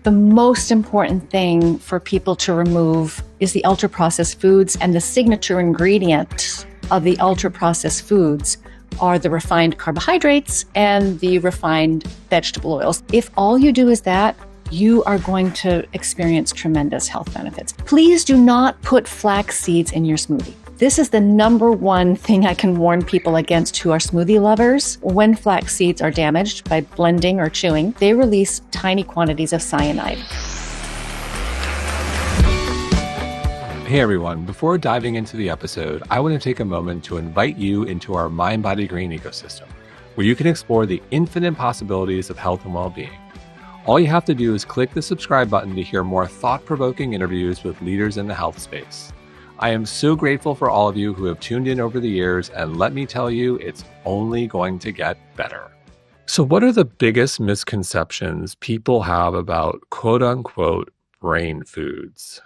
The most important thing for people to remove is the ultra-processed foods, and the signature ingredient of the ultra-processed foods are the refined carbohydrates and the refined vegetable oils. If all you do is that, you are going to experience tremendous health benefits. Please do not put flax seeds in your smoothie. This is the number one thing I can warn people against who are smoothie lovers. When flax seeds are damaged by blending or chewing, they release tiny quantities of cyanide. Hey everyone, before diving into the episode, I want to take a moment to invite you into our Mind Body Green ecosystem, where you can explore the infinite possibilities of health and well-being. All you have to do is click the subscribe button to hear more thought-provoking interviews with leaders in the health space. I am so grateful for all of you who have tuned in over the years, and let me tell you, it's only going to get better. So what are the biggest misconceptions people have about quote-unquote brain foods?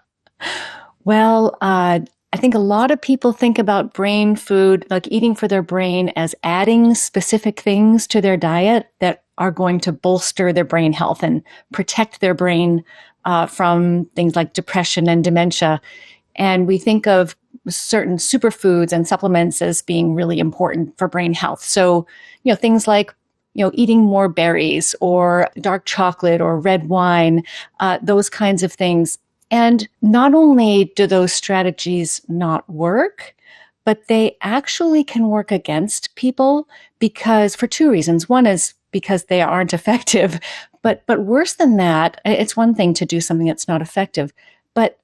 Well, I think a lot of people think about brain food, like eating for their brain, as adding specific things to their diet that are going to bolster their brain health and protect their brain from things like depression and dementia. And we think of certain superfoods and supplements as being really important for brain health. So, things like, eating more berries or dark chocolate or red wine, those kinds of things. And not only do those strategies not work, but they actually can work against people because for two reasons. One is because they aren't effective. But worse than that, it's one thing to do something that's not effective, but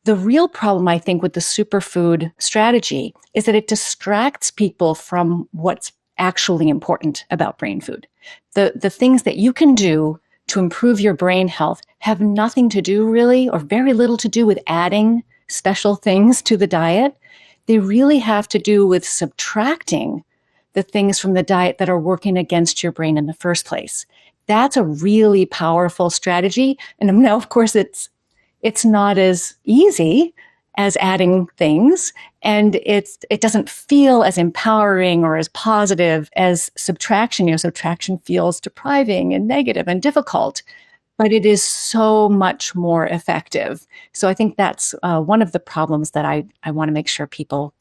the real problem, I think, with the superfood strategy is that it distracts people from what's actually important about brain food. The things that you can do to improve your brain health have nothing to do really, or very little to do with adding special things to the diet. They really have to do with subtracting the things from the diet that are working against your brain in the first place. That's a really powerful strategy. And now, of course, it's not as easy as adding things, and it doesn't feel as empowering or as positive as subtraction. Subtraction feels depriving and negative and difficult, but it is so much more effective. So I think that's one of the problems that I want to make sure people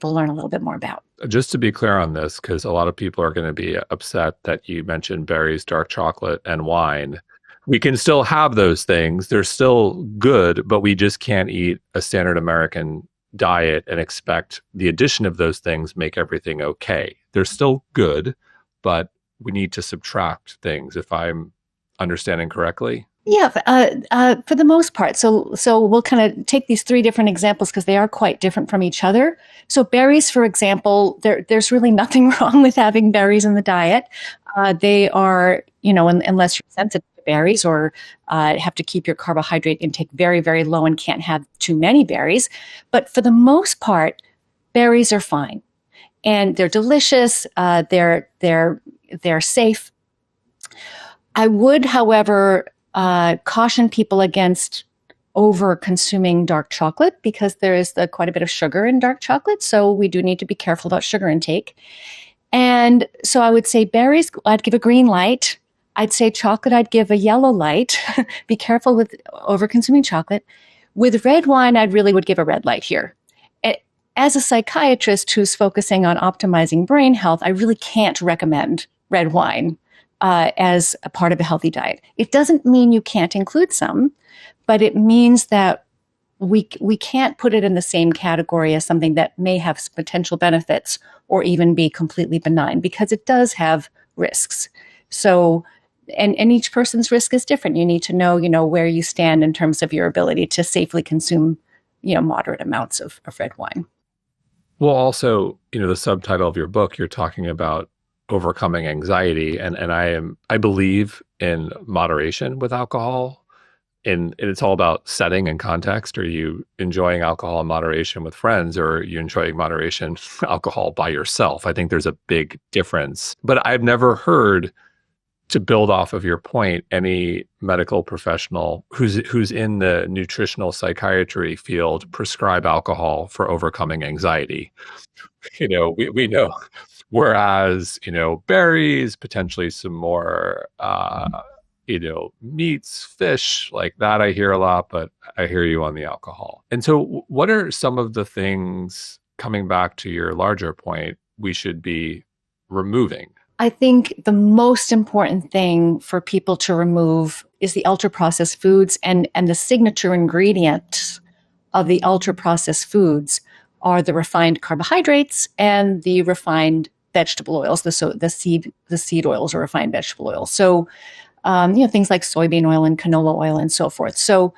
learn a little bit more about. Just to be clear on this, because a lot of people are going to be upset that you mentioned berries, dark chocolate, and wine. We can still have those things. They're still good, but we just can't eat a standard American diet and expect the addition of those things make everything okay. They're still good, but we need to subtract things, if I'm understanding correctly. Yeah, for the most part. So we'll kind of take these three different examples because they are quite different from each other. So berries, for example, there's really nothing wrong with having berries in the diet. They are, unless you're sensitive to berries or have to keep your carbohydrate intake very, very low and can't have too many berries. But for the most part, berries are fine, and they're delicious. They're safe. I would, however, caution people against over consuming dark chocolate because there is quite a bit of sugar in dark chocolate. So we do need to be careful about sugar intake. And so I would say berries, I'd give a green light. I'd say chocolate, I'd give a yellow light. Be careful with over consuming chocolate. With red wine, I really would give a red light here. As a psychiatrist who's focusing on optimizing brain health, I really can't recommend red wine as a part of a healthy diet. It doesn't mean you can't include some, but it means that we can't put it in the same category as something that may have potential benefits or even be completely benign, because it does have risks. So, and each person's risk is different. You need to know, where you stand in terms of your ability to safely consume, moderate amounts of red wine. Well, also, the subtitle of your book, you're talking about overcoming anxiety. And I believe in moderation with alcohol. And it's all about setting and context. Are you enjoying alcohol in moderation with friends, or are you enjoying moderation alcohol by yourself? I think there's a big difference. But I've never heard, to build off of your point, any medical professional who's in the nutritional psychiatry field prescribe alcohol for overcoming anxiety. We know. Whereas, berries, potentially some more, meats, fish, like that I hear a lot, but I hear you on the alcohol. And so what are some of the things, coming back to your larger point, we should be removing? I think the most important thing for people to remove is the ultra-processed foods, and the signature ingredients of the ultra-processed foods are the refined carbohydrates and the refined vegetable oils, the seed oils or refined vegetable oils. So, things like soybean oil and canola oil and so forth. So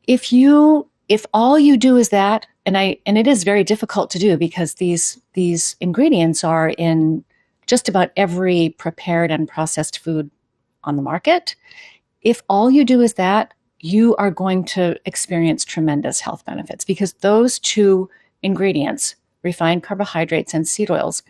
if all you do is that, and it is very difficult to do because these ingredients are in just about every prepared and processed food on the market. If all you do is that, you are going to experience tremendous health benefits because those two ingredients, refined carbohydrates and seed oils,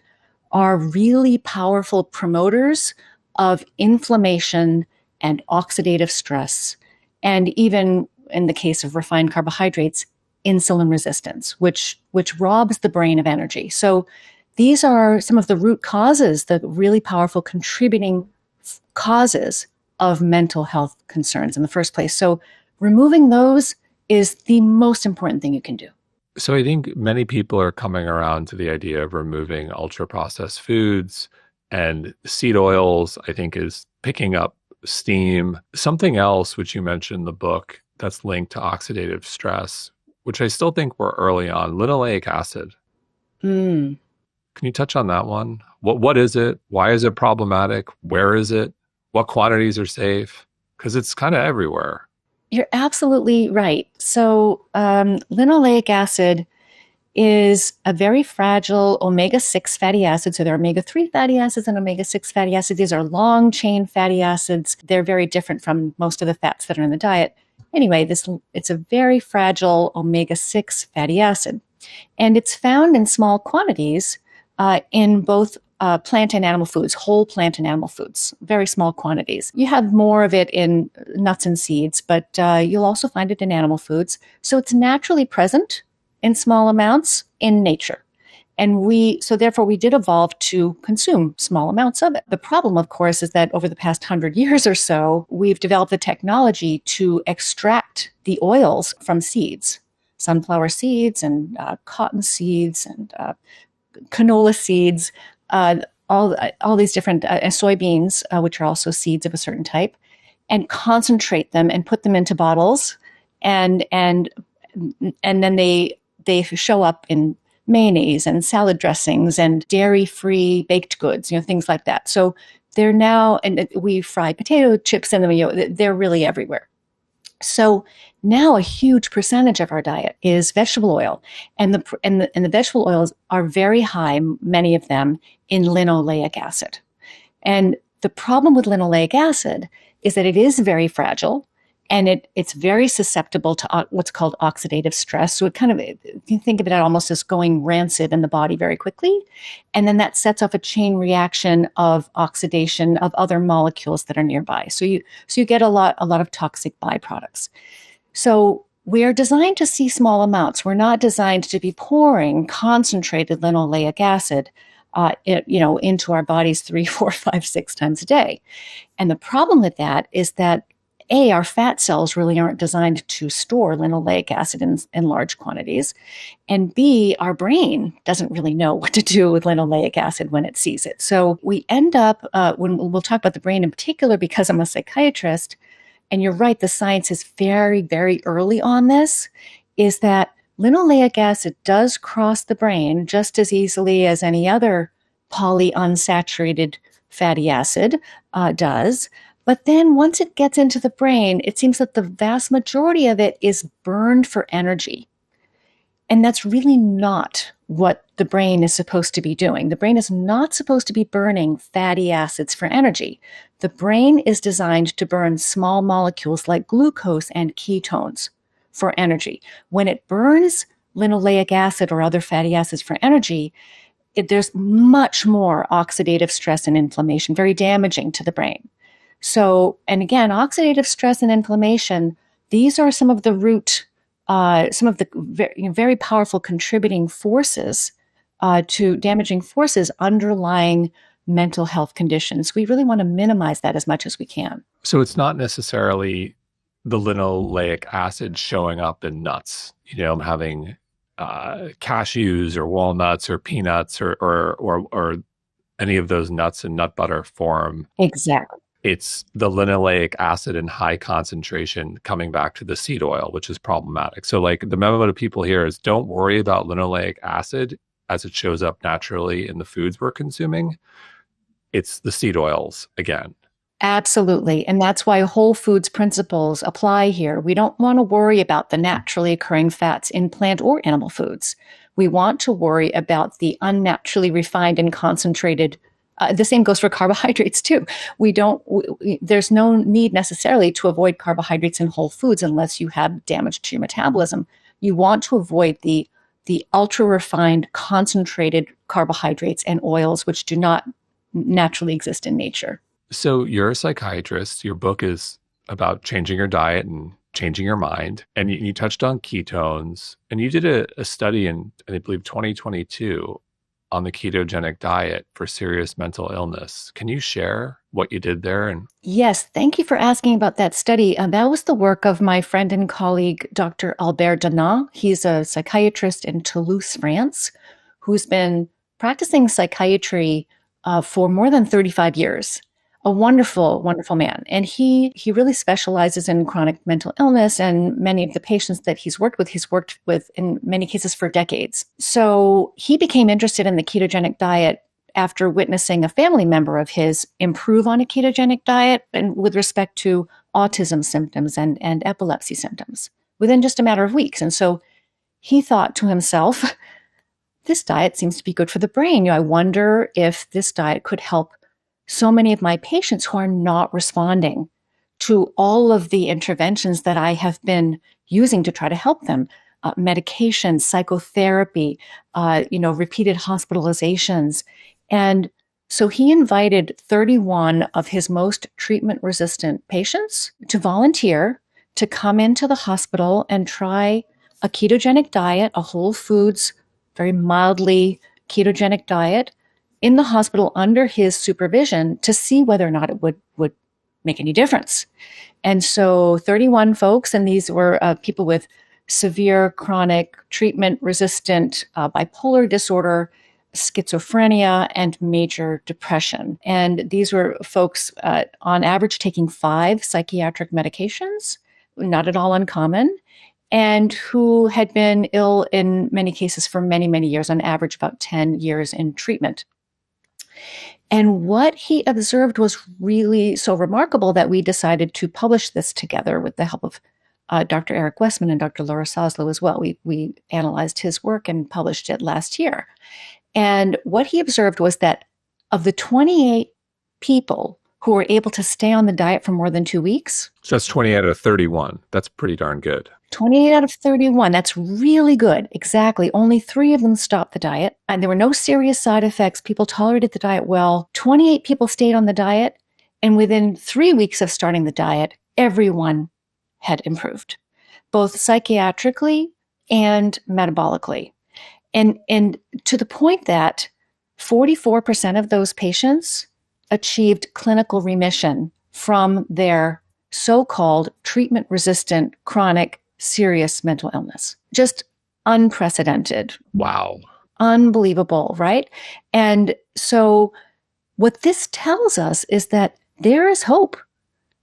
are really powerful promoters of inflammation and oxidative stress, and even in the case of refined carbohydrates, insulin resistance, which robs the brain of energy. So these are some of the root causes, the really powerful contributing causes of mental health concerns in the first place. So removing those is the most important thing you can do. So I think many people are coming around to the idea of removing ultra-processed foods, and seed oils, I think, is picking up steam. Something else which you mentioned in the book that's linked to oxidative stress, which I still think we're early on, linoleic acid. Mm. Can you touch on that one? What is it? Why is it problematic? Where is it? What quantities are safe? Because it's kind of everywhere. You're absolutely right. So linoleic acid is a very fragile omega-6 fatty acid. So there are omega-3 fatty acids and omega-6 fatty acids. These are long-chain fatty acids. They're very different from most of the fats that are in the diet. Anyway, it's a very fragile omega-6 fatty acid. And it's found in small quantities in both plant and animal foods, whole plant and animal foods, very small quantities. You have more of it in nuts and seeds, but you'll also find it in animal foods. So it's naturally present in small amounts in nature. And so therefore we did evolve to consume small amounts of it. The problem, of course, is that over the past 100 years or so, we've developed the technology to extract the oils from seeds, sunflower seeds and cotton seeds and canola seeds, all these different soybeans, which are also seeds of a certain type, and concentrate them and put them into bottles, and then they show up in mayonnaise and salad dressings and dairy-free baked goods, things like that. So they're now, and we fry potato chips in them. They're really everywhere. So now a huge percentage of our diet is vegetable oil, and the vegetable oils are very high, many of them, in linoleic acid. And the problem with linoleic acid is that it is very fragile, and it's very susceptible to what's called oxidative stress. So you think of it almost as going rancid in the body very quickly, and then that sets off a chain reaction of oxidation of other molecules that are nearby. So you get a lot of toxic byproducts. So we are designed to see small amounts. We're not designed to be pouring concentrated linoleic acid into our bodies 3, 4, 5, 6 times a day. And the problem with that is that our fat cells really aren't designed to store linoleic acid in large quantities. And B, our brain doesn't really know what to do with linoleic acid when it sees it. So we end up, when we'll talk about the brain in particular, because I'm a psychiatrist, and you're right, the science is very, very early on this, is that linoleic acid does cross the brain just as easily as any other polyunsaturated fatty acid does. But then once it gets into the brain, it seems that the vast majority of it is burned for energy. And that's really not what the brain is supposed to be doing. The brain is not supposed to be burning fatty acids for energy. The brain is designed to burn small molecules like glucose and ketones for energy. When it burns linoleic acid or other fatty acids for energy, there's much more oxidative stress and inflammation, very damaging to the brain. So, and again, oxidative stress and inflammation, these are some of the very powerful contributing forces to damaging forces underlying mental health conditions. We really want to minimize that as much as we can. So it's not necessarily the linoleic acid showing up in nuts. I'm having cashews or walnuts or peanuts or any of those nuts in nut butter form. Exactly. It's the linoleic acid in high concentration coming back to the seed oil, which is problematic. So like the memo to people here is don't worry about linoleic acid as it shows up naturally in the foods we're consuming. It's the seed oils again. Absolutely. And that's why whole foods principles apply here. We don't want to worry about the naturally occurring fats in plant or animal foods. We want to worry about the unnaturally refined and concentrated. The same goes for carbohydrates too. There's no need necessarily to avoid carbohydrates in whole foods unless you have damage to your metabolism. You want to avoid the ultra refined concentrated carbohydrates and oils, which do not naturally exist in nature. So you're a psychiatrist. Your book is about changing your diet and changing your mind. And you touched on ketones. And you did a study in, I believe, 2022 on the ketogenic diet for serious mental illness. Can you share what you did there? Yes, thank you for asking about that study. That was the work of my friend and colleague, Dr. Albert Donat. He's a psychiatrist in Toulouse, France, who's been practicing psychiatry for more than 35 years. A wonderful, wonderful man. And he really specializes in chronic mental illness, and many of the patients that he's worked with in many cases for decades. So he became interested in the ketogenic diet after witnessing a family member of his improve on a ketogenic diet and with respect to autism symptoms and epilepsy symptoms within just a matter of weeks. And so he thought to himself, this diet seems to be good for the brain. I wonder if this diet could help so many of my patients who are not responding to all of the interventions that I have been using to try to help them. Medication, psychotherapy, repeated hospitalizations. And so he invited 31 of his most treatment-resistant patients to volunteer to come into the hospital and try a ketogenic diet, a whole foods, very mildly ketogenic diet, in the hospital under his supervision to see whether or not it would make any difference. And so 31 folks, and these were people with severe chronic treatment-resistant bipolar disorder, schizophrenia, and major depression. And these were folks on average taking 5 psychiatric medications, not at all uncommon, and who had been ill in many cases for many, many years, on average about 10 years in treatment. And what he observed was really so remarkable that we decided to publish this together with the help of Dr. Eric Westman and Dr. Laura Soslow as well. We analyzed his work and published it last year. And what he observed was that of the 28 people who were able to stay on the diet for more than 2 weeks. So that's 20 out of 31. That's pretty darn good. 28 out of 31. That's really good. Exactly. Only 3 of them stopped the diet, and there were no serious side effects. People tolerated the diet well. 28 people stayed on the diet, and within 3 weeks of starting the diet, everyone had improved, both psychiatrically and metabolically. And to the point that 44% of those patients achieved clinical remission from their so-called treatment-resistant chronic serious mental illness. Just unprecedented. Wow. Unbelievable, right? And so what this tells us is that there is hope.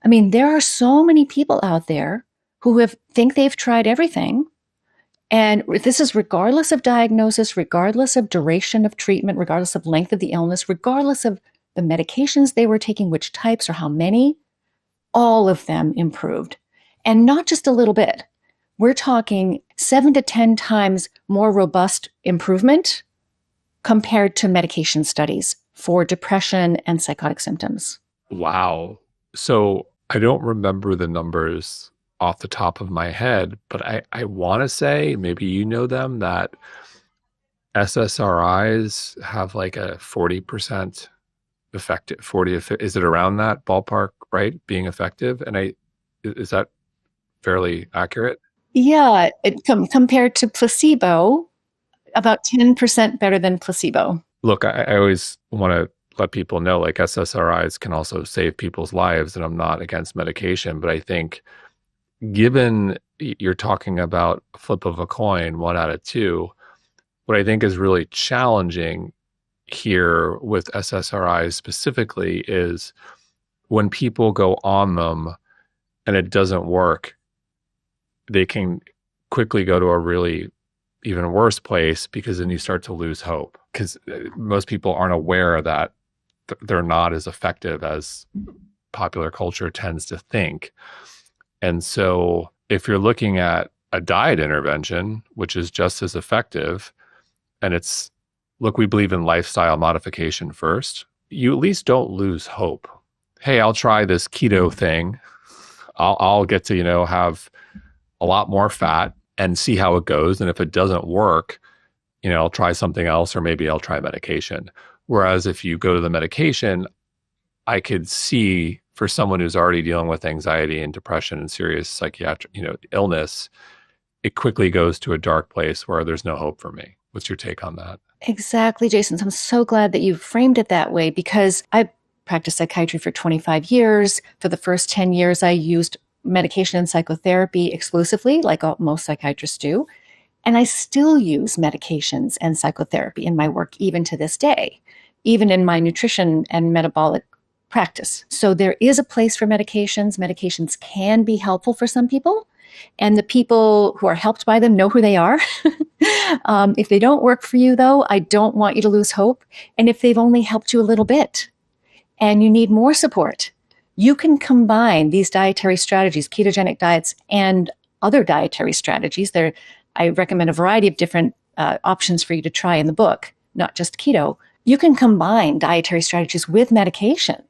I mean, there are so many people out there who think they've tried everything. And this is regardless of diagnosis, regardless of duration of treatment, regardless of length of the illness, regardless of the medications they were taking, which types or how many, all of them improved. And not just a little bit. We're talking 7 to 10 times more robust improvement compared to medication studies for depression and psychotic symptoms. Wow. So I don't remember the numbers off the top of my head, but I want to say, maybe you know them, that SSRIs have like a 40% effective, 40, is it around that ballpark, right? Being effective. And is that fairly accurate? Yeah, compared to placebo, about 10% better than placebo. Look, I always want to let people know, like, SSRIs can also save people's lives, and I'm not against medication. But I think, given you're talking about a flip of a coin, one out of two, what I think is really challenging here with SSRIs specifically is when people go on them and it doesn't work, they can quickly go to a really even worse place, because then you start to lose hope, because most people aren't aware that they're not as effective as popular culture tends to think. And so if you're looking at a diet intervention, which is just as effective, and it's, look, we believe in lifestyle modification first, you at least don't lose hope. Hey, I'll try this keto thing. I'll get to, have a lot more fat and see how it goes. And if it doesn't work, I'll try something else, or maybe I'll try medication. Whereas if you go to the medication, I could see, for someone who's already dealing with anxiety and depression and serious psychiatric, illness, it quickly goes to a dark place where there's no hope for me. What's your take on that? Exactly, Jason. I'm so glad that you framed it that way, because I practiced psychiatry for 25 years. For the first 10 years, I used medication and psychotherapy exclusively, like most psychiatrists do. And I still use medications and psychotherapy in my work, even to this day, even in my nutrition and metabolic practice. So there is a place for medications. Medications can be helpful for some people, and the people who are helped by them know who they are. If they don't work for you, though, I don't want you to lose hope. And if they've only helped you a little bit and you need more support, you can combine these dietary strategies, ketogenic diets, and other dietary strategies. I recommend a variety of different options for you to try in the book, not just keto. You can combine dietary strategies with medication,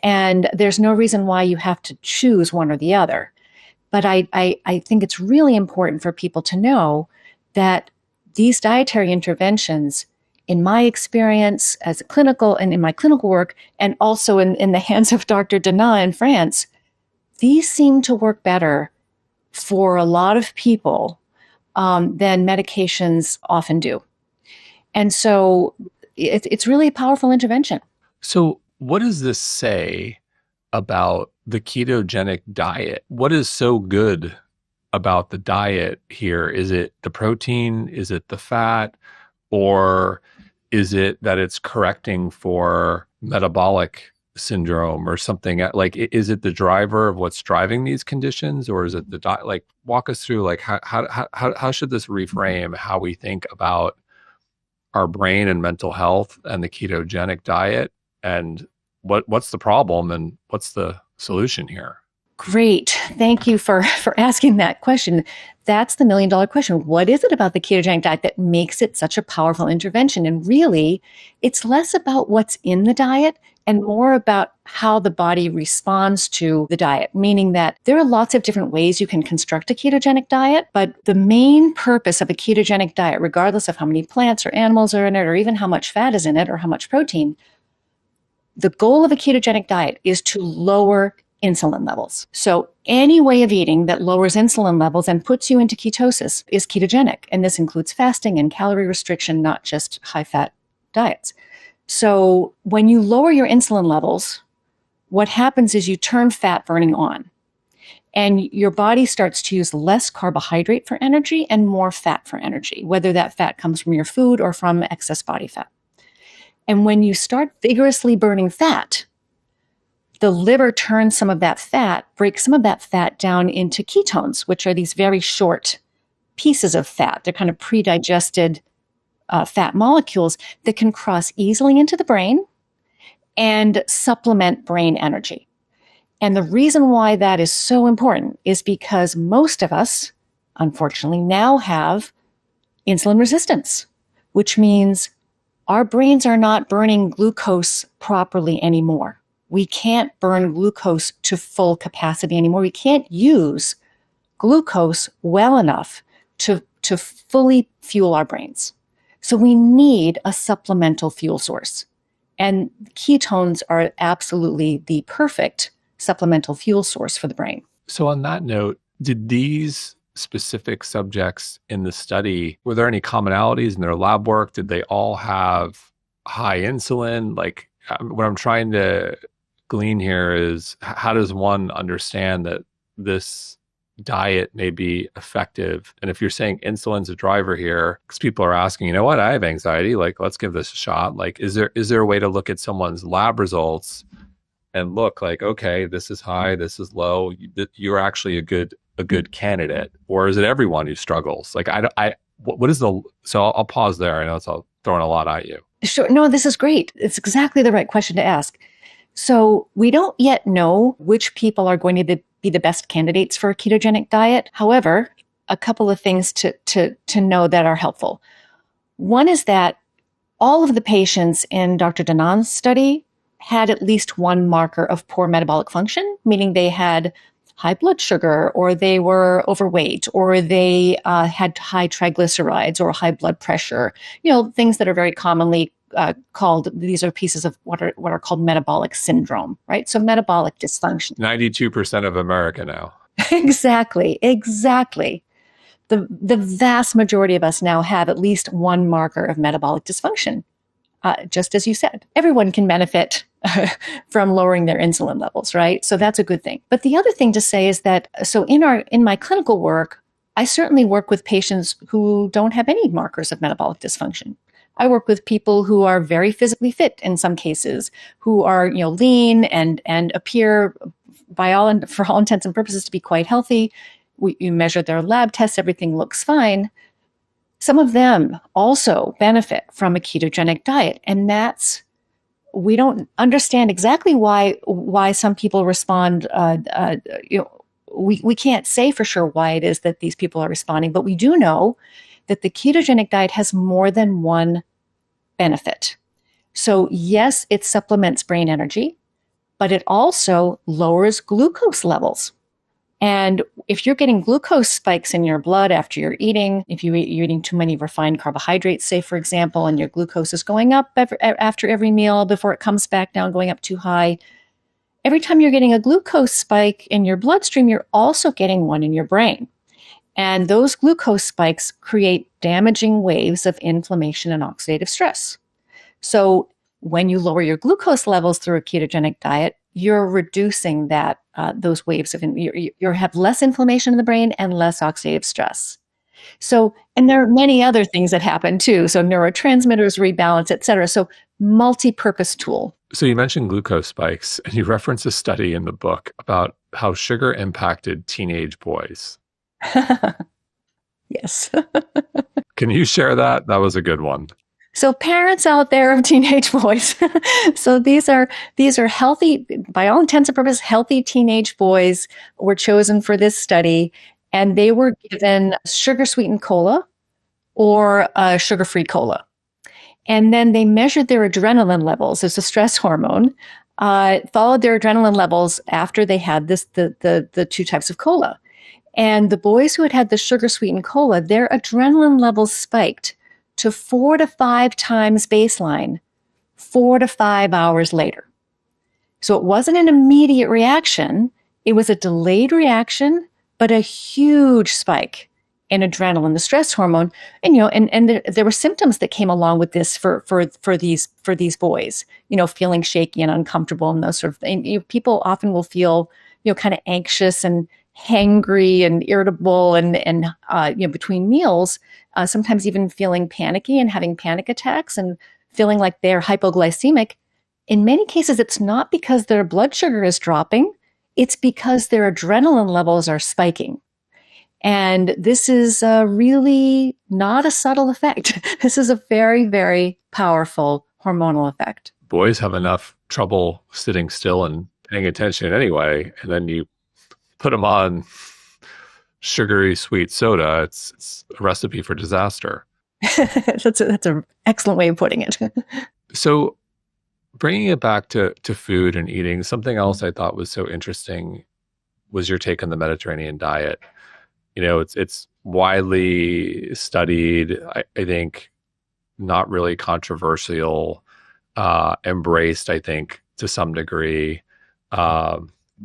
and there's no reason why you have to choose one or the other. But I think it's really important for people to know that these dietary interventions, in my experience as a clinical and in my clinical work, and also in the hands of Dr. Dana in France, these seem to work better for a lot of people than medications often do. And so it's really a powerful intervention. So what does this say about the ketogenic diet? What is so good about the diet here? Is it the protein? Is it the fat? Or is it that it's correcting for metabolic syndrome or something? Like, is it the driver of what's driving these conditions, or is it the diet? Like, walk us through, like, how should this reframe how we think about our brain and mental health and the ketogenic diet, and what's the problem and what's the solution here? Great. Thank you for asking that question. That's the $1 million question. What is it about the ketogenic diet that makes it such a powerful intervention? And really, it's less about what's in the diet and more about how the body responds to the diet, meaning that there are lots of different ways you can construct a ketogenic diet, but the main purpose of a ketogenic diet, regardless of how many plants or animals are in it, or even how much fat is in it, or how much protein, the goal of a ketogenic diet is to lower insulin levels. So any way of eating that lowers insulin levels and puts you into ketosis is ketogenic. And this includes fasting and calorie restriction, not just high-fat diets. So when you lower your insulin levels, what happens is you turn fat burning on. And your body starts to use less carbohydrate for energy and more fat for energy, whether that fat comes from your food or from excess body fat. And when you start vigorously burning fat, the liver turns some of that fat, breaks some of that fat down into ketones, which are these very short pieces of fat. They're kind of pre-digested fat molecules that can cross easily into the brain and supplement brain energy. And the reason why that is so important is because most of us, unfortunately, now have insulin resistance, which means our brains are not burning glucose properly anymore. We can't burn glucose to full capacity anymore. We can't use glucose well enough to fully fuel our brains. So we need a supplemental fuel source. And ketones are absolutely the perfect supplemental fuel source for the brain. So on that note, did these specific subjects in the study, were there any commonalities in their lab work? Did they all have high insulin? Like, what I'm trying to glean here is how does one understand that this diet may be effective? And if you're saying insulin's a driver here, because people are asking, you know what, I have anxiety, like, let's give this a shot. Like, is there a way to look at someone's lab results and look like, okay, this is high, this is low, you're actually a good candidate? Or is it everyone who struggles? Like, what is the, so I'll pause there. I know it's all throwing a lot at you. Sure. No, this is great. It's exactly the right question to ask. So we don't yet know which people are going to be the best candidates for a ketogenic diet. However, a couple of things to know that are helpful. One is that all of the patients in Dr. Danan's study had at least one marker of poor metabolic function, meaning they had high blood sugar, or they were overweight, or they had high triglycerides or high blood pressure, things that are very commonly called, these are pieces of what are called metabolic syndrome, right? So metabolic dysfunction. 92% of America now. Exactly. The vast majority of us now have at least one marker of metabolic dysfunction. Just as you said, everyone can benefit from lowering their insulin levels, right? So that's a good thing. But the other thing to say is that, so in my clinical work, I certainly work with patients who don't have any markers of metabolic dysfunction. I work with people who are very physically fit in some cases, who are, lean and appear for all intents and purposes to be quite healthy. You measure their lab tests, everything looks fine. Some of them also benefit from a ketogenic diet, and we don't understand exactly why some people respond. We can't say for sure why it is that these people are responding, but we do know that the ketogenic diet has more than one benefit. So yes, it supplements brain energy, but it also lowers glucose levels. And if you're getting glucose spikes in your blood after you're eating, if you're eating too many refined carbohydrates, say, for example, and your glucose is going up after every meal before it comes back down, going up too high, every time you're getting a glucose spike in your bloodstream, you're also getting one in your brain. And those glucose spikes create damaging waves of inflammation and oxidative stress. So when you lower your glucose levels through a ketogenic diet, you're reducing those waves of, you have less inflammation in the brain and less oxidative stress. So, and there are many other things that happen too. So neurotransmitters rebalance, et cetera. So multi-purpose tool. So you mentioned glucose spikes, and you reference a study in the book about how sugar impacted teenage boys. Yes. Can you share that? That was a good one. So parents out there of teenage boys. So these are healthy, by all intents and purposes, healthy teenage boys were chosen for this study, and they were given sugar sweetened cola or sugar-free cola. And then they measured their adrenaline levels as a stress hormone, followed their adrenaline levels after they had the two types of cola. And the boys who had the sugar-sweetened cola, their adrenaline levels spiked to 4 to 5 times baseline, 4 to 5 hours later. So it wasn't an immediate reaction. It was a delayed reaction, but a huge spike in adrenaline, the stress hormone. And there were symptoms that came along with this for these boys, feeling shaky and uncomfortable and those sort of things. People often will feel, kind of anxious and hangry and irritable and between meals, sometimes even feeling panicky and having panic attacks and feeling like they're hypoglycemic. In many cases, it's not because their blood sugar is dropping. It's because their adrenaline levels are spiking. And this is really not a subtle effect. This is a very, very powerful hormonal effect. Boys have enough trouble sitting still and paying attention anyway, and then you put them on sugary sweet soda. It's a recipe for disaster. That's an excellent way of putting it. So bringing it back to food and eating, something else I thought was so interesting was your take on the Mediterranean diet. It's widely studied, I think, not really controversial, embraced, I think, to some degree.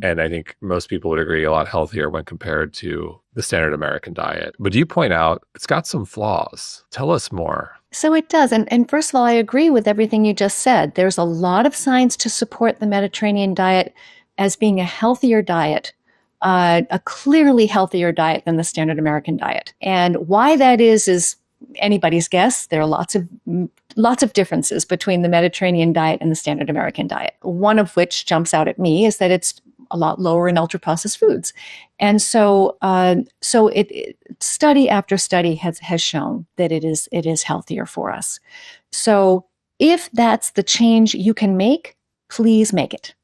And I think most people would agree a lot healthier when compared to the standard American diet. But you point out it's got some flaws. Tell us more. So it does. And first of all, I agree with everything you just said. There's a lot of science to support the Mediterranean diet as being a healthier diet, a clearly healthier diet than the standard American diet. And why that is anybody's guess. There are lots of differences between the Mediterranean diet and the standard American diet. One of which jumps out at me is that it's a lot lower in ultra-processed foods. And so study after study has shown that it is healthier for us. So if that's the change you can make, please make it.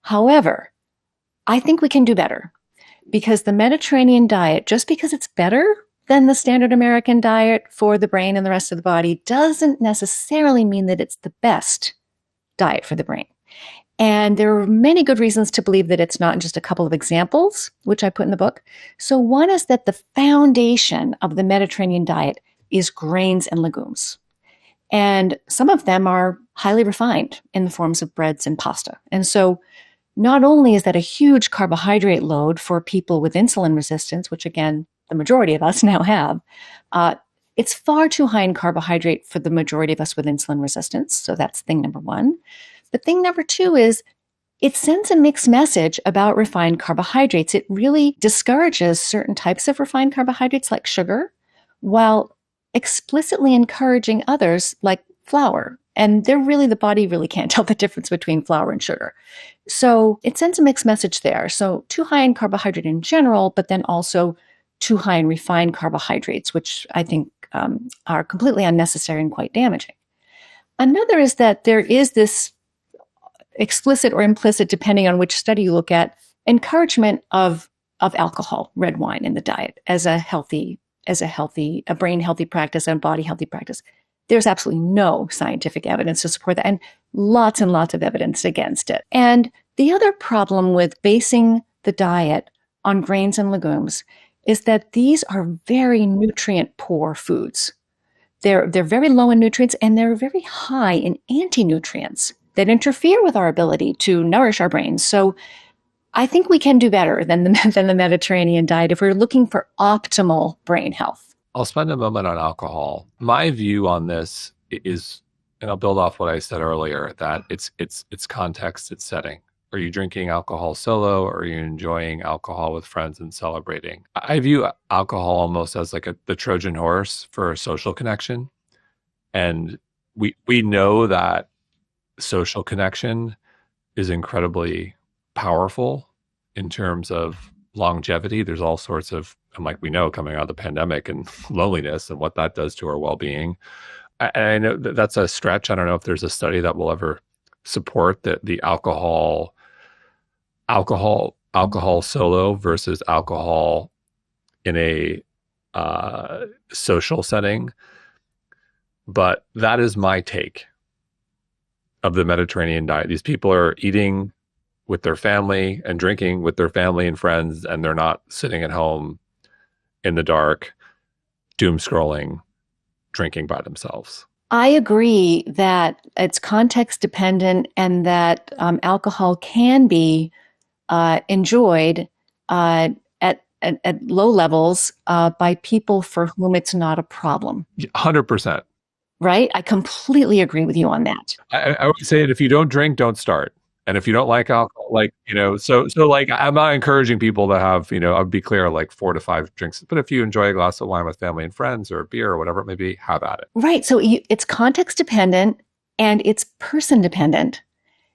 However, I think we can do better, because the Mediterranean diet, just because it's better than the standard American diet for the brain and the rest of the body, doesn't necessarily mean that it's the best diet for the brain. And there are many good reasons to believe that it's not, and just a couple of examples, which I put in the book. So one is that the foundation of the Mediterranean diet is grains and legumes. And some of them are highly refined in the forms of breads and pasta. And so not only is that a huge carbohydrate load for people with insulin resistance, which again, the majority of us now have, it's far too high in carbohydrate for the majority of us with insulin resistance. So that's thing number one. But thing number two is it sends a mixed message about refined carbohydrates. It really discourages certain types of refined carbohydrates like sugar, while explicitly encouraging others like flour. And the body really can't tell the difference between flour and sugar. So it sends a mixed message there. So too high in carbohydrate in general, but then also too high in refined carbohydrates, which I think are completely unnecessary and quite damaging. Another is that there is this explicit or implicit, depending on which study you look at, encouragement of alcohol, red wine in the diet as a brain healthy practice and body healthy practice. There's absolutely no scientific evidence to support that, and lots of evidence against it. And the other problem with basing the diet on grains and legumes is that these are very nutrient poor foods. They're very low in nutrients, and they're very high in anti-nutrients that interfere with our ability to nourish our brains. So I think we can do better than the Mediterranean diet if we're looking for optimal brain health. I'll spend a moment on alcohol. My view on this is, and I'll build off what I said earlier, that it's context, it's setting. Are you drinking alcohol solo, or are you enjoying alcohol with friends and celebrating? I view alcohol almost as like the Trojan horse for a social connection. And we know that social connection is incredibly powerful in terms of longevity. There's all sorts of, and like we know, coming out of the pandemic, and loneliness and what that does to our well-being. I know that's a stretch. I don't know if there's a study that will ever support that the alcohol solo versus alcohol in a social setting. But that is my take of the Mediterranean diet. These people are eating with their family and drinking with their family and friends, and they're not sitting at home in the dark, doom scrolling, drinking by themselves. I agree that it's context dependent, and that alcohol can be enjoyed at low levels by people for whom it's not a problem. 100%. Right? I completely agree with you on that. I would say that if you don't drink, don't start. And if you don't like alcohol, so I'm not encouraging people to have, I'll be clear, like 4 to 5 drinks. But if you enjoy a glass of wine with family and friends, or beer, or whatever it may be, have at it. Right. So it's context dependent and it's person dependent.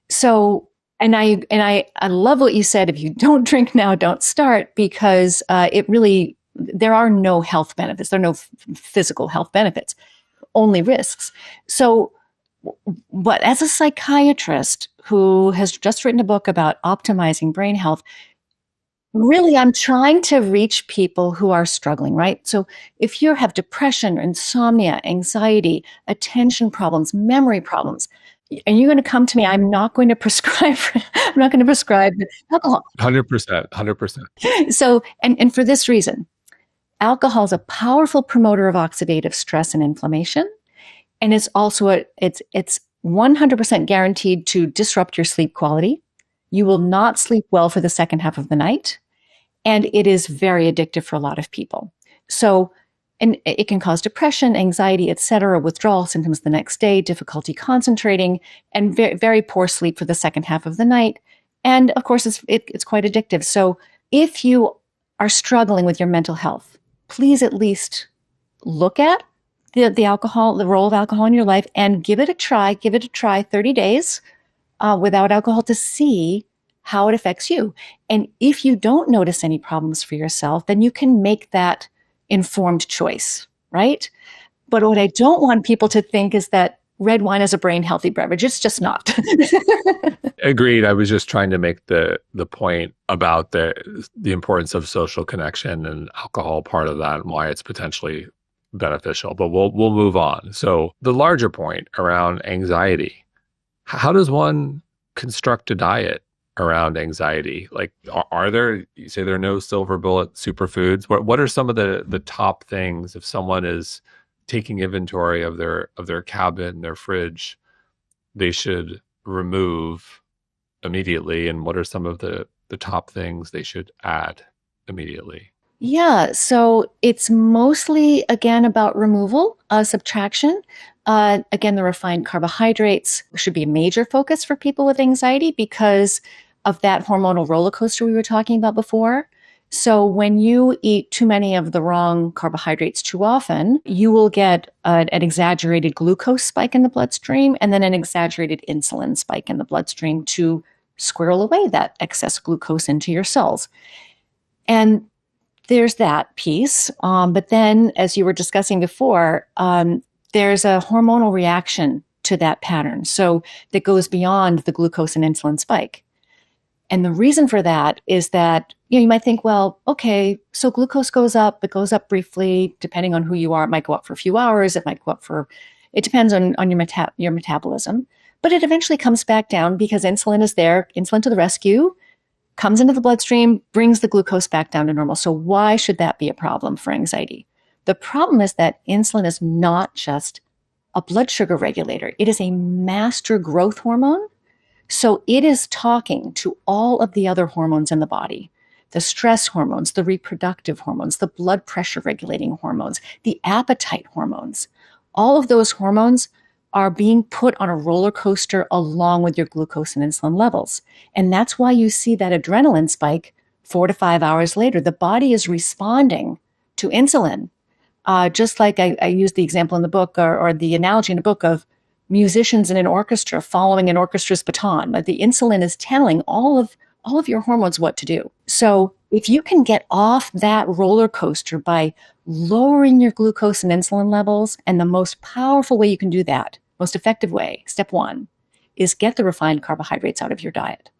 So, and I love what you said. If you don't drink now, don't start, because there are no health benefits. There are no physical health benefits, only risks. So, but as a psychiatrist who has just written a book about optimizing brain health, really I'm trying to reach people who are struggling, right? So if you have depression, insomnia, anxiety, attention problems, memory problems, and you're going to come to me, I'm not going to prescribe alcohol. 100%. So, and for this reason, alcohol is a powerful promoter of oxidative stress and inflammation. And it's also it's 100% guaranteed to disrupt your sleep quality. You will not sleep well for the second half of the night. And it is very addictive for a lot of people. So, And it can cause depression, anxiety, etc., withdrawal symptoms the next day, difficulty concentrating, and very, very poor sleep for the second half of the night. And of course, it's quite addictive. So if you are struggling with your mental health, please at least look at the alcohol, the role of alcohol in your life, and give it a try. Give it a try 30 days without alcohol to see how it affects you. And if you don't notice any problems for yourself, then you can make that informed choice, right? But what I don't want people to think is that red wine is a brain healthy beverage. It's just not. Agreed. I was just trying to make the point about the importance of social connection and alcohol part of that and why it's potentially beneficial. But we'll move on. So the larger point around anxiety, how does one construct a diet around anxiety? Like, are there, you say there are no silver bullet superfoods. What are some of the top things if someone is taking inventory of their cabinet, their fridge, they should remove immediately? And what are some of the top things they should add immediately? Yeah, so it's mostly, again, about removal, subtraction. Again, the refined carbohydrates should be a major focus for people with anxiety because of that hormonal roller coaster we were talking about before. So when you eat too many of the wrong carbohydrates too often, you will get an exaggerated glucose spike in the bloodstream and then an exaggerated insulin spike in the bloodstream to squirrel away that excess glucose into your cells. And there's that piece. But then, as you were discussing before, there's a hormonal reaction to that pattern. So that goes beyond the glucose and insulin spike. And the reason for that is that, you might think, well, okay, so glucose goes up, it goes up briefly, depending on who you are. It might go up for a few hours. It might go up it depends on your metabolism. But it eventually comes back down because insulin is there, insulin to the rescue, comes into the bloodstream, brings the glucose back down to normal. So why should that be a problem for anxiety? The problem is that insulin is not just a blood sugar regulator. It is a master growth hormone. So it is talking to all of the other hormones in the body, the stress hormones, the reproductive hormones, the blood pressure regulating hormones, the appetite hormones. All of those hormones are being put on a roller coaster along with your glucose and insulin levels. And that's why you see that adrenaline spike 4 to 5 hours later. The body is responding to insulin. Just like I used the example in the book or the analogy in the book of musicians in an orchestra following an orchestra's baton. The insulin is telling all of your hormones what to do. So if you can get off that roller coaster by lowering your glucose and insulin levels, and the most powerful way you can do that, most effective way, step one, is get the refined carbohydrates out of your diet.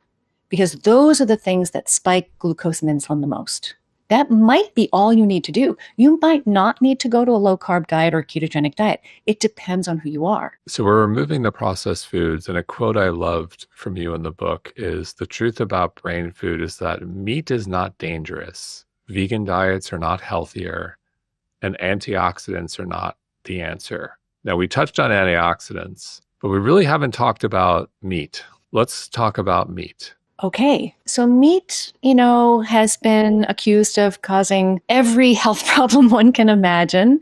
Because those are the things that spike glucose and insulin the most. That might be all you need to do. You might not need to go to a low-carb diet or a ketogenic diet. It depends on who you are. So we're removing the processed foods. And a quote I loved from you in the book is, the truth about brain food is that meat is not dangerous. Vegan diets are not healthier. And antioxidants are not the answer. Now, we touched on antioxidants, but we really haven't talked about meat. Let's talk about meat. Okay, so meat, has been accused of causing every health problem one can imagine.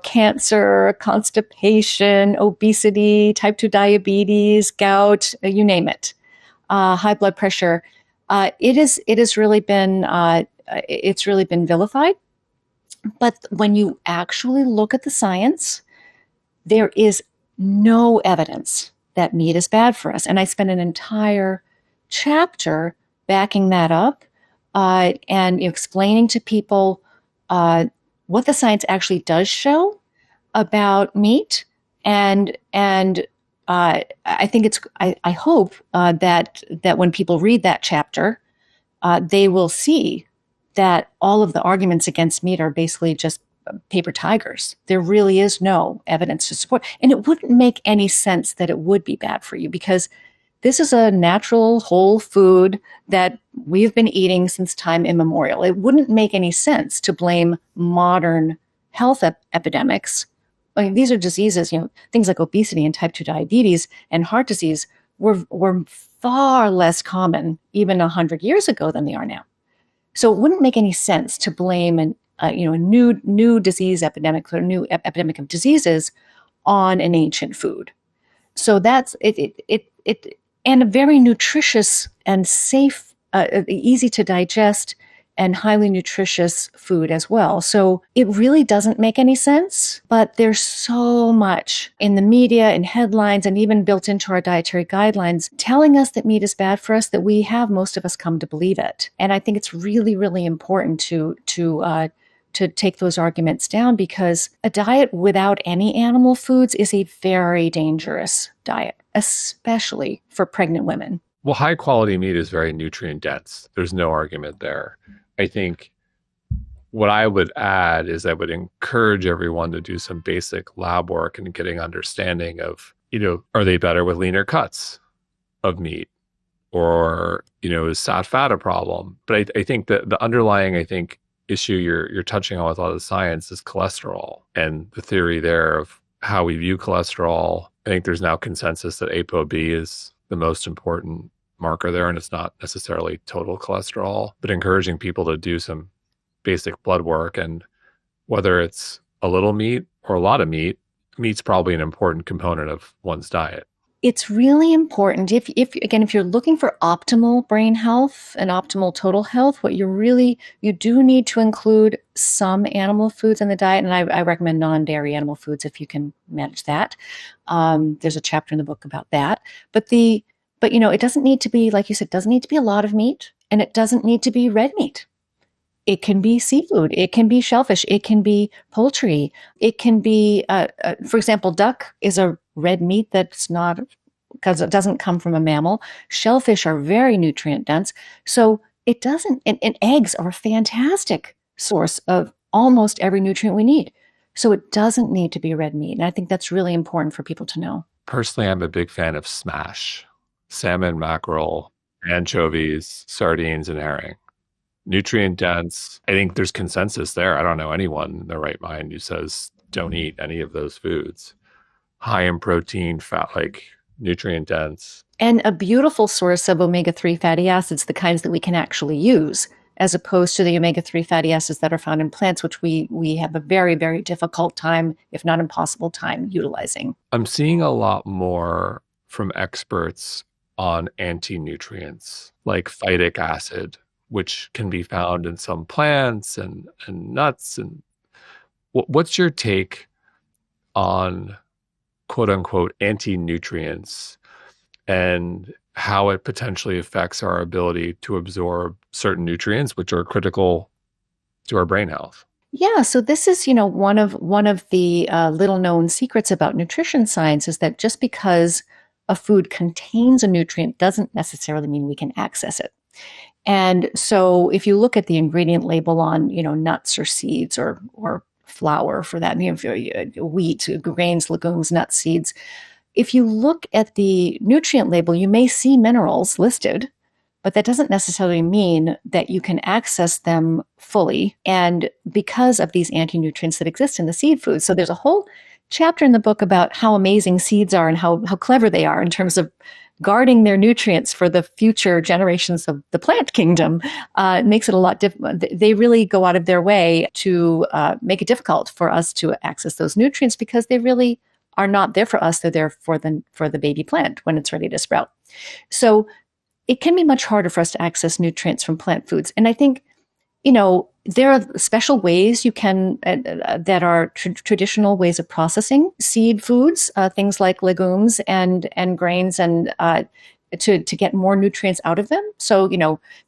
Cancer, constipation, obesity, type 2 diabetes, gout, you name it. High blood pressure. It's really been vilified. But when you actually look at the science, there is no evidence that meat is bad for us. And I spent an entire chapter backing that up and explaining to people what the science actually does show about meat. And I think I hope that when people read that chapter, they will see that all of the arguments against meat are basically just paper tigers. There really is no evidence to support. And it wouldn't make any sense that it would be bad for you, because this is a natural whole food that we've been eating since time immemorial. It wouldn't make any sense to blame modern health epidemics. I mean, these are diseases, things like obesity and type 2 diabetes and heart disease were far less common even 100 years ago than they are now. So it wouldn't make any sense to blame a new disease epidemic or new epidemic of diseases on an ancient food. So that's it and a very nutritious and safe, easy to digest and highly nutritious food as well. So it really doesn't make any sense, but there's so much in the media and headlines and even built into our dietary guidelines telling us that meat is bad for us that we have, most of us, come to believe it. And I think it's really, really important to take those arguments down, because a diet without any animal foods is a very dangerous diet, especially for pregnant women. Well, high quality meat is very nutrient dense. There's no argument there. I think what I would add is I would encourage everyone to do some basic lab work and getting understanding of, are they better with leaner cuts of meat? Or, is sat fat a problem? But I think that the underlying, issue you're touching on with a lot of the science is cholesterol and the theory there of how we view cholesterol. I think there's now consensus that ApoB is the most important marker there, and it's not necessarily total cholesterol, but encouraging people to do some basic blood work. And whether it's a little meat or a lot of meat, meat's probably an important component of one's diet. It's really important if you're looking for optimal brain health and optimal total health, you do need to include some animal foods in the diet. And I recommend non-dairy animal foods if you can manage that. There's a chapter in the book about that. But it doesn't need to be, like you said, it doesn't need to be a lot of meat, and it doesn't need to be red meat. It can be seafood. It can be shellfish. It can be poultry. It can be, for example, duck is a red meat that's not, because it doesn't come from a mammal. Shellfish are very nutrient dense. So it doesn't, and eggs are a fantastic source of almost every nutrient we need. So it doesn't need to be red meat. And I think that's really important for people to know. Personally, I'm a big fan of smash. Salmon, mackerel, anchovies, sardines, and herring. Nutrient dense. I think there's consensus there. I don't know anyone in their right mind who says don't eat any of those foods. High in protein, fat, like nutrient dense. And a beautiful source of omega-3 fatty acids, the kinds that we can actually use, as opposed to the omega-3 fatty acids that are found in plants, which we have a very, very difficult time, if not impossible time, utilizing. I'm seeing a lot more from experts on anti-nutrients like phytic acid, which can be found in some plants and nuts. And what's your take on quote unquote anti-nutrients and how it potentially affects our ability to absorb certain nutrients, which are critical to our brain health? Yeah, so this is, one of the little known secrets about nutrition science is that just because a food contains a nutrient doesn't necessarily mean we can access it. And so if you look at the ingredient label on, nuts or seeds or flour for that, wheat, grains, legumes, nuts, seeds, if you look at the nutrient label, you may see minerals listed, but that doesn't necessarily mean that you can access them fully. And because of these anti-nutrients that exist in the seed foods. So there's a whole chapter in the book about how amazing seeds are and how clever they are in terms of guarding their nutrients for the future generations of the plant kingdom. Makes it a lot difficult. They really go out of their way to make it difficult for us to access those nutrients because they really are not there for us. They're there for the baby plant when it's ready to sprout. So it can be much harder for us to access nutrients from plant foods. And I think, there are special ways you can, that are traditional ways of processing seed foods, things like legumes and grains, and to get more nutrients out of them. So,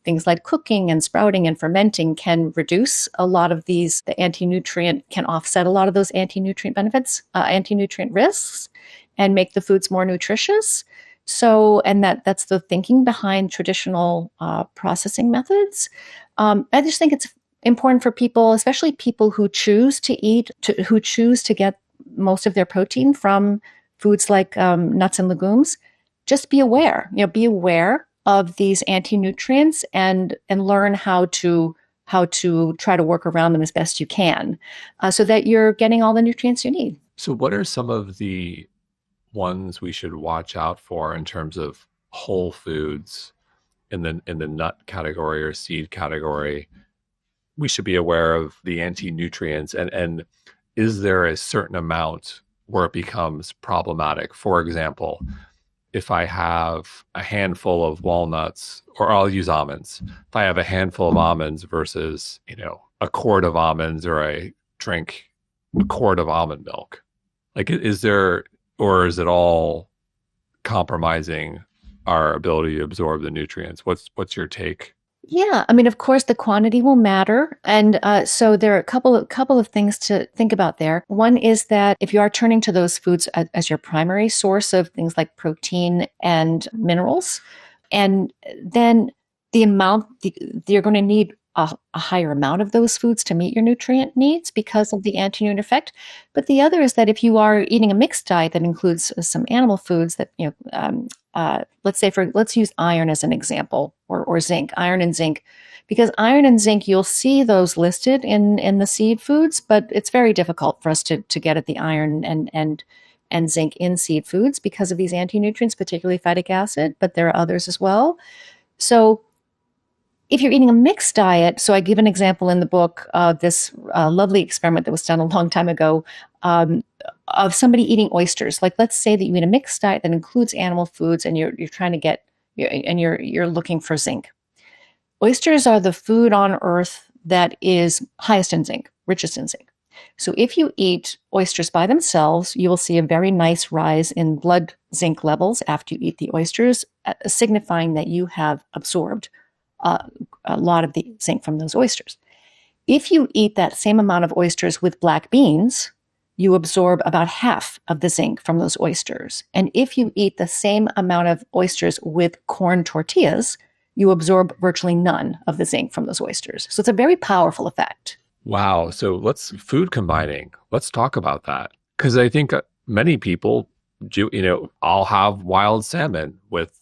things like cooking and sprouting and fermenting can reduce a lot of these, the anti-nutrient can offset a lot of those anti-nutrient benefits, anti-nutrient risks, and make the foods more nutritious. So, and that's the thinking behind traditional processing methods. I just think it's important for people, especially people who choose to eat, who choose to get most of their protein from foods like nuts and legumes. Just be aware, be aware of these anti-nutrients and learn how to try to work around them as best you can, so that you're getting all the nutrients you need. So, what are some of the ones we should watch out for in terms of whole foods in the nut category or seed category we should be aware of the anti-nutrients, and is there a certain amount where it becomes problematic? For example, if I have a handful of walnuts, or I'll use almonds, if I have a handful of almonds versus, a quart of almonds, or I drink a quart of almond milk, like, is there, or is it all compromising our ability to absorb the nutrients? What's your take? Yeah, I mean, of course, the quantity will matter, and so there are a couple of things to think about there. One is that if you are turning to those foods as your primary source of things like protein and minerals, and then you're going to need a higher amount of those foods to meet your nutrient needs because of the anti-nutrient effect. But the other is that if you are eating a mixed diet that includes some animal foods that, let's use iron as an example, or zinc, iron and zinc, because iron and zinc, you'll see those listed in the seed foods, but it's very difficult for us to get at the iron and zinc in seed foods because of these anti-nutrients, particularly phytic acid, but there are others as well. So if you're eating a mixed diet, so I give an example in the book of this lovely experiment that was done a long time ago of somebody eating oysters. Like, let's say that you eat a mixed diet that includes animal foods, and you're trying to get, and you're looking for zinc. Oysters are the food on earth that is highest in zinc, richest in zinc. So if you eat oysters by themselves, you will see a very nice rise in blood zinc levels after you eat the oysters, signifying that you have absorbed a lot of the zinc from those oysters. If you eat that same amount of oysters with black beans, you absorb about half of the zinc from those oysters. And if you eat the same amount of oysters with corn tortillas, you absorb virtually none of the zinc from those oysters. So it's a very powerful effect. Wow. So food combining. Let's talk about that. Because I think many people do, I'll have wild salmon with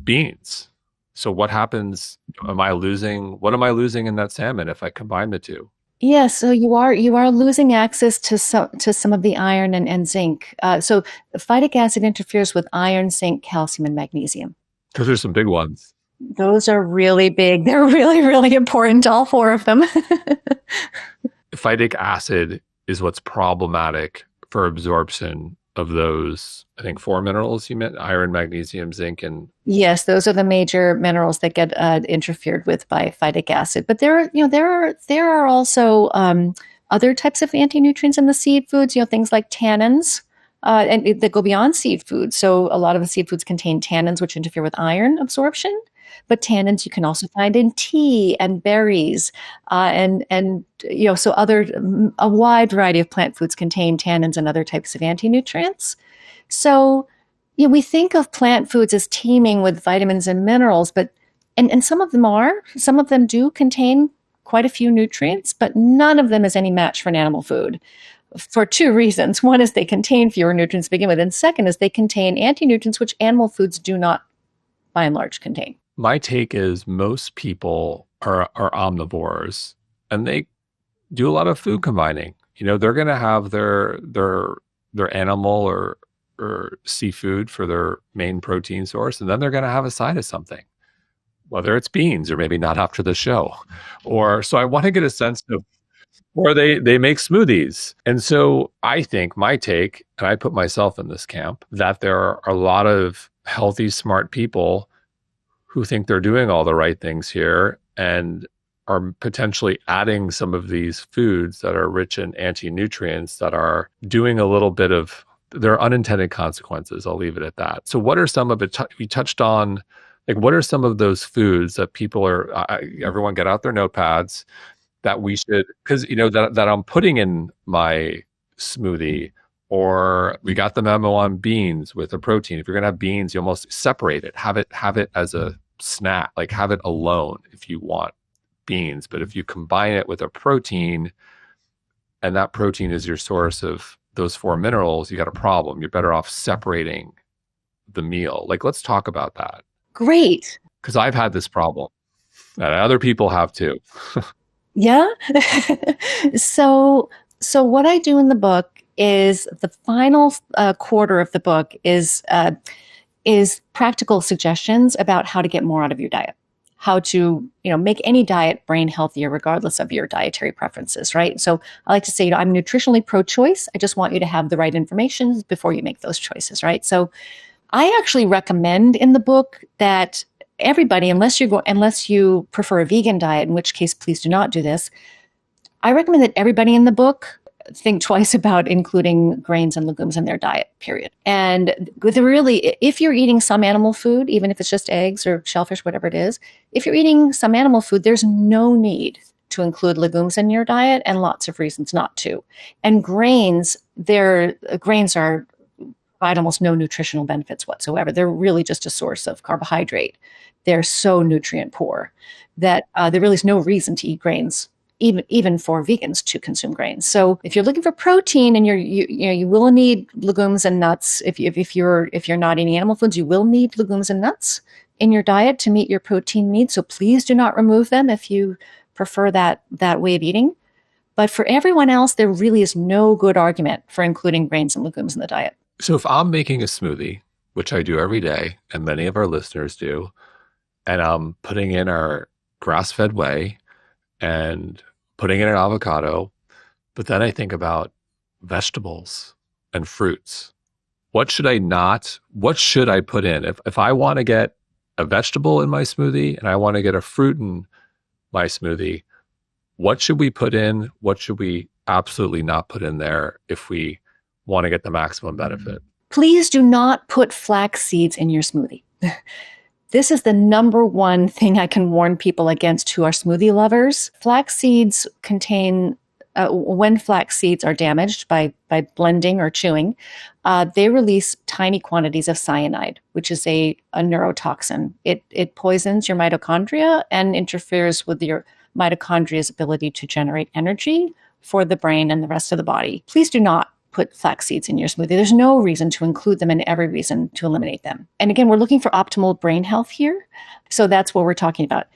beans. So what happens? What am I losing in that salmon if I combine the two? Yeah, so you are losing access to some of the iron and zinc. So phytic acid interferes with iron, zinc, calcium, and magnesium. Those are some big ones. Those are really big. They're really, really important, all four of them. Phytic acid is what's problematic for absorption of those, I think, four minerals you meant: iron, magnesium, zinc, and... Yes, those are the major minerals that get interfered with by phytic acid. But there are also other types of anti-nutrients in the seed foods. Things like tannins, and that go beyond seed foods. So a lot of the seed foods contain tannins, which interfere with iron absorption. But tannins you can also find in tea and berries, so a wide variety of plant foods contain tannins and other types of anti-nutrients. So, we think of plant foods as teeming with vitamins and minerals, but and some of them do contain quite a few nutrients, but none of them is any match for an animal food, for two reasons. One is they contain fewer nutrients to begin with, and second is they contain anti-nutrients, which animal foods do not, by and large, contain. My take is most people are omnivores, and they do a lot of food combining. They're going to have their animal or seafood for their main protein source, and then they're going to have a side of something, whether it's beans or maybe not after the show. So I want to get a sense of, or they make smoothies. And so I think my take, and I put myself in this camp, that there are a lot of healthy, smart people who think they're doing all the right things here and are potentially adding some of these foods that are rich in anti-nutrients that are doing a little bit of their unintended consequences. I'll leave it at that. So what are some of it? We touched on, like, what are some of those foods that people are, everyone get out their notepads, that we should, because, that I'm putting in my smoothie. Or we got the memo on beans with a protein. If you're going to have beans, you almost separate it. Have it as a snack, like have it alone if you want beans. But if you combine it with a protein, and that protein is your source of those four minerals, you got a problem. You're better off separating the meal. Like, let's talk about that. Great. Because I've had this problem, and other people have too. Yeah. So what I do in the book is the final quarter of the book is practical suggestions about how to get more out of your diet. how to, make any diet brain healthier, regardless of your dietary preferences, right? So I like to say, I'm nutritionally pro-choice. I just want you to have the right information before you make those choices, right? So I actually recommend in the book that everybody, unless you prefer a vegan diet, in which case, please do not do this. I recommend that everybody in the book think twice about including grains and legumes in their diet, period. And if you're eating some animal food, even if it's just eggs or shellfish, whatever it is, if you're eating some animal food, there's no need to include legumes in your diet and lots of reasons not to. And grains are provide almost no nutritional benefits whatsoever. They're really just a source of carbohydrate. They're so nutrient poor that there really is no reason to eat grains, even for vegans to consume grains. So if you're looking for protein and you will need legumes and nuts. If you're not eating animal foods, you will need legumes and nuts in your diet to meet your protein needs. So please do not remove them if you prefer that way of eating. But for everyone else, there really is no good argument for including grains and legumes in the diet. So if I'm making a smoothie, which I do every day, and many of our listeners do, and I'm putting in our grass-fed whey and putting in an avocado, but then I think about vegetables and fruits. What should I put in? If I want to get a vegetable in my smoothie and I want to get a fruit in my smoothie, what should we put in? What should we absolutely not put in there if we want to get the maximum benefit? Please do not put flax seeds in your smoothie. This is the number one thing I can warn people against who are smoothie lovers. Flax seeds contain, when flax seeds are damaged by blending or chewing, they release tiny quantities of cyanide, which is a neurotoxin. It poisons your mitochondria and interferes with your mitochondria's ability to generate energy for the brain and the rest of the body. Please do not put flax seeds in your smoothie. There's no reason to include them and every reason to eliminate them. And again, we're looking for optimal brain health here. So that's what we're talking about.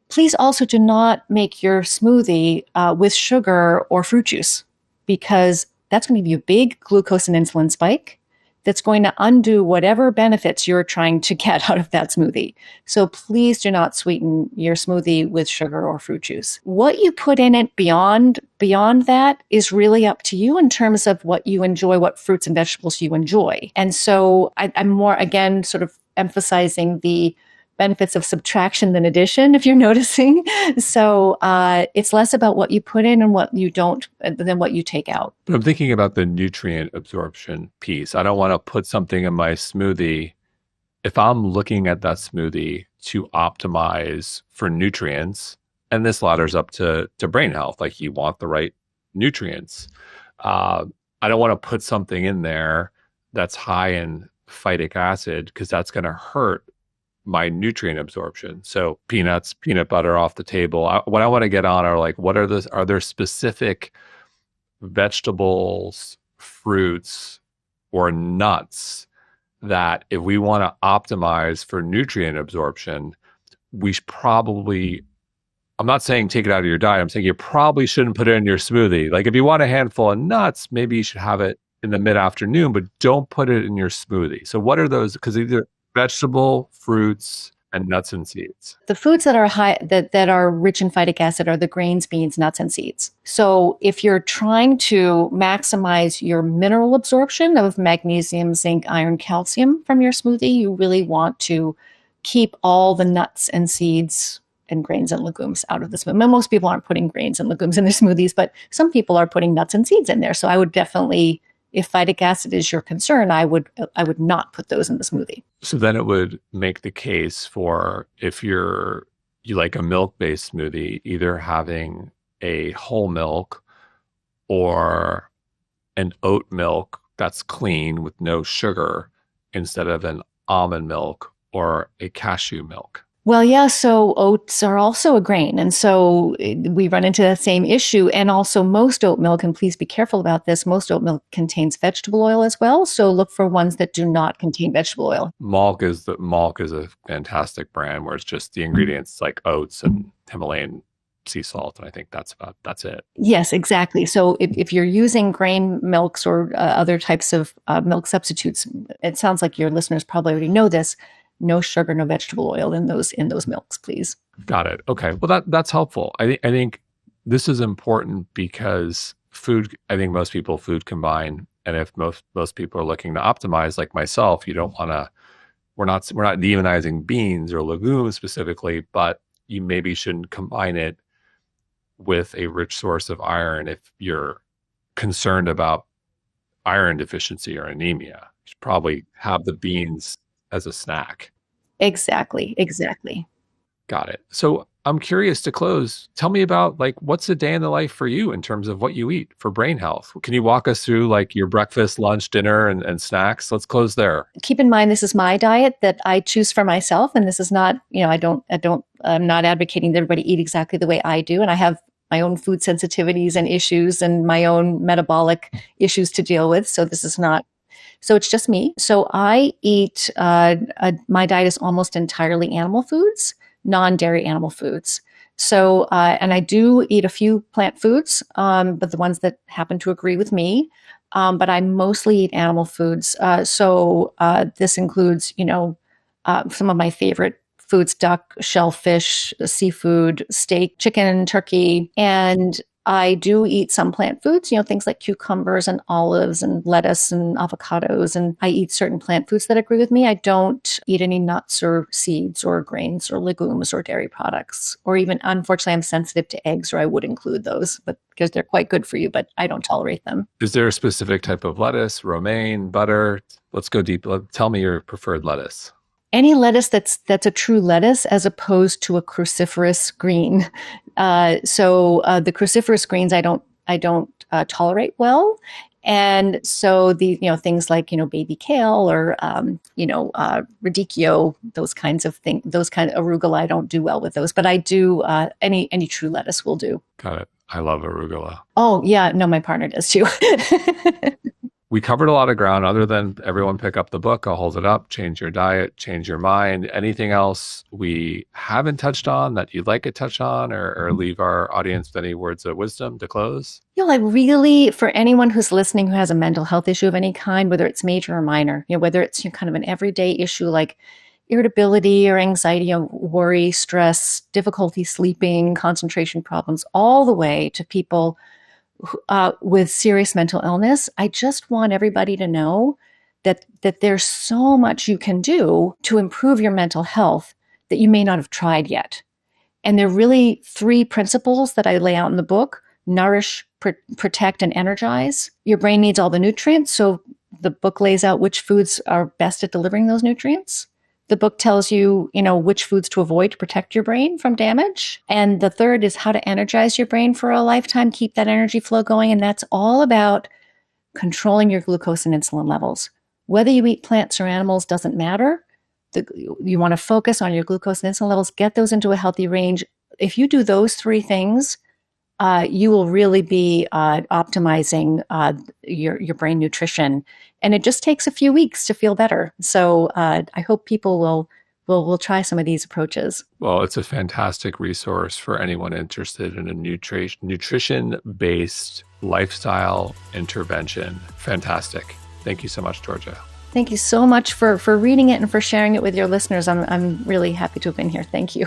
Please also do not make your smoothie with sugar or fruit juice, because that's going to give you a big glucose and insulin spike that's going to undo whatever benefits you're trying to get out of that smoothie. So please do not sweeten your smoothie with sugar or fruit juice. What you put in it beyond that is really up to you in terms of what you enjoy, what fruits and vegetables you enjoy. And so I'm more, again, sort of emphasizing the benefits of subtraction than addition, if you're noticing. So it's less about what you put in and what you don't than what you take out. But I'm thinking about the nutrient absorption piece. I don't want to put something in my smoothie if I'm looking at that smoothie to optimize for nutrients. And this ladders up to brain health. Like, you want the right nutrients. I don't want to put something in there that's high in phytic acid, because that's going to hurt my nutrient absorption. So peanuts, peanut butter off the table. What I want to get on are like, are there specific vegetables, fruits, or nuts that if we want to optimize for nutrient absorption, we should probably, I'm not saying take it out of your diet. I'm saying you probably shouldn't put it in your smoothie. Like, if you want a handful of nuts, maybe you should have it in the mid-afternoon, but don't put it in your smoothie. So what are those? Because either vegetable, fruits, and nuts and seeds. The foods that are high, that are rich in phytic acid are the grains, beans, nuts, and seeds. So if you're trying to maximize your mineral absorption of magnesium, zinc, iron, calcium from your smoothie, you really want to keep all the nuts and seeds and grains and legumes out of the smoothie. Most people aren't putting grains and legumes in their smoothies, but some people are putting nuts and seeds in there. So I would definitely, if phytic acid is your concern, I would not put those in the smoothie. So then it would make the case for, if you like a milk-based smoothie, either having a whole milk or an oat milk that's clean with no sugar, instead of an almond milk or a cashew milk. Well, yeah, so oats are also a grain. And so we run into that same issue. And also most oat milk, and please be careful about this, most oat milk contains vegetable oil as well. So look for ones that do not contain vegetable oil. Malk is a fantastic brand where it's just the ingredients like oats and Himalayan sea salt. And I think that's it. Yes, exactly. So if you're using grain milks or other types of milk substitutes, it sounds like your listeners probably already know this. no sugar, no vegetable oil in those milks, please. Got it. Okay. Well, that's helpful. I think this is important because food, I think most people food combine. And if most people are looking to optimize, like myself, you don't want to, we're not demonizing beans or legumes specifically, but you maybe shouldn't combine it with a rich source of iron if you're concerned about iron deficiency or anemia. You should probably have the beans as a snack. Exactly. Got it. So I'm curious to close. Tell me about what's a day in the life for you in terms of what you eat for brain health? Can you walk us through your breakfast, lunch, dinner, and snacks? Let's close there. Keep in mind, this is my diet that I choose for myself. And this is not, I'm not advocating that everybody eat exactly the way I do. And I have my own food sensitivities and issues and my own metabolic issues to deal with. So this is not, so it's just me. So I eat, my diet is almost entirely animal foods, non-dairy animal foods. So, and I do eat a few plant foods, but the ones that happen to agree with me. But I mostly eat animal foods. So this includes, some of my favorite foods: duck, shellfish, seafood, steak, chicken, turkey. And I do eat some plant foods, things like cucumbers and olives and lettuce and avocados. And I eat certain plant foods that agree with me. I don't eat any nuts or seeds or grains or legumes or dairy products, or even, unfortunately, I'm sensitive to eggs, or I would include those, but because they're quite good for you, but I don't tolerate them. Is there a specific type of lettuce, romaine, butter? Let's go deep. Tell me your preferred lettuce. Any lettuce that's a true lettuce, as opposed to a cruciferous green. So the cruciferous greens I don't tolerate well, and so the things like baby kale or radicchio, those kinds of things, those kind of arugula, I don't do well with those. But I do any true lettuce will do. Got it. I love arugula. Oh yeah, no, my partner does too. We covered a lot of ground. Other than everyone pick up the book, I'll hold it up, change your diet, change your mind. Anything else we haven't touched on that you'd like to touch on, or leave our audience with any words of wisdom to close? Really, for anyone who's listening who has a mental health issue of any kind, whether it's major or minor, whether it's kind of an everyday issue like irritability or anxiety or worry, stress, difficulty sleeping, concentration problems, all the way to people with serious mental illness, I just want everybody to know that there's so much you can do to improve your mental health that you may not have tried yet. And there are really 3 principles that I lay out in the book: nourish, protect, and energize. Your brain needs all the nutrients, so the book lays out which foods are best at delivering those nutrients. The book tells you, which foods to avoid to protect your brain from damage. And the third is how to energize your brain for a lifetime, keep that energy flow going. And that's all about controlling your glucose and insulin levels. Whether you eat plants or animals doesn't matter. You want to focus on your glucose and insulin levels, get those into a healthy range. If you do those 3 things, you will really be optimizing your brain nutrition. And it just takes a few weeks to feel better. So I hope people will try some of these approaches. Well, it's a fantastic resource for anyone interested in a nutrition-based lifestyle intervention. Fantastic. Thank you so much, Georgia. Thank you so much for reading it and for sharing it with your listeners. I'm really happy to have been here. Thank you.